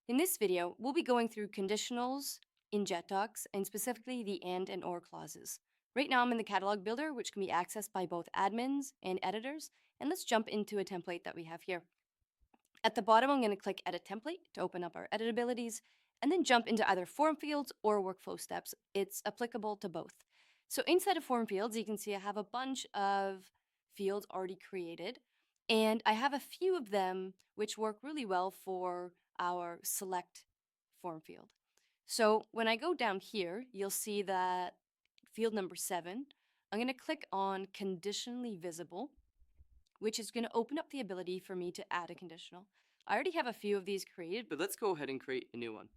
In this video, we'll be going through conditionals in Jetdocs and specifically the and or clauses. Right now I'm in the catalog builder, which can be accessed by both admins and editors. And let's jump into a template that we have here. At the bottom, I'm going to click Edit Template to open up our editabilities and then jump into either form fields or workflow steps. It's applicable to both. So inside of form fields, you can see I have a bunch of fields already created, and I have a few of them which work really well for our select form field. So when I go down here, you'll see that field number 7, I'm going to click on Conditionally Visible, which is going to open up the ability for me to add a conditional. I already have a few of these created, But let's go ahead and create a new one.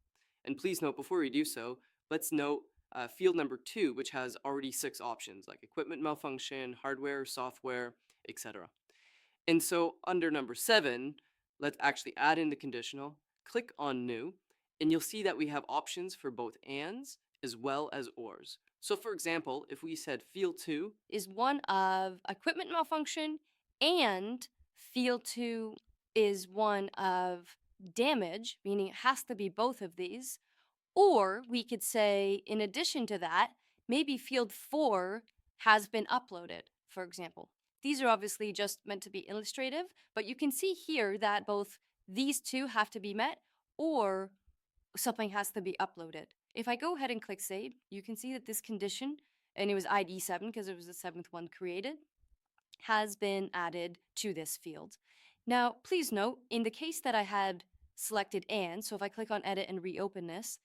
And please note, before we do so, let's note field number 2, which has already 6 options like equipment malfunction, hardware, software, etc. And so under number 7, let's actually add in the conditional, click on new, and you'll see that we have options for both ands as well as ors. So for example, if we said field 2 is one of equipment malfunction, and field 2 is one of damage, meaning it has to be both of these. Or we could say, in addition to that, maybe field 4 has been uploaded, for example. These are obviously just meant to be illustrative, but you can see here that both these two have to be met or something has to be uploaded. If I go ahead and click save, you can see that this condition, and it was ID 7 because it was the 7th one created, has been added to this field. Now, please note, in the case that I had selected and, so if I click on edit and reopen this,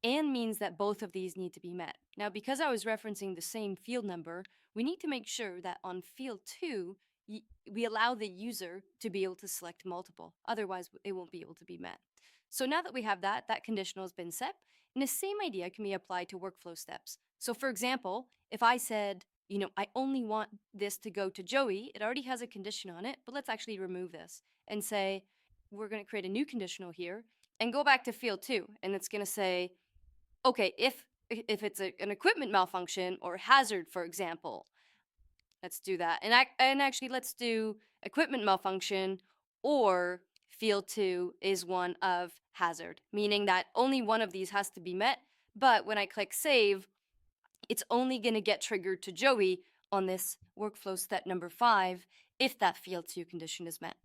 and means that both of these need to be met. Now, because I was referencing the same field number, we need to make sure that on field 2, we allow the user to be able to select multiple. Otherwise, it won't be able to be met. So now that we have that conditional has been set, and the same idea can be applied to workflow steps. So for example, if I said, I only want this to go to Joey, it already has a condition on it, but let's actually remove this and say, we're going to create a new conditional here and go back to field 2, and it's going to say, okay, if it's an equipment malfunction or hazard, for example, let's do that. And actually, let's do equipment malfunction, or field 2 is one of hazard, meaning that only one of these has to be met. But when I click save, it's only going to get triggered to Joey on this workflow step number 5 if that field 2 condition is met.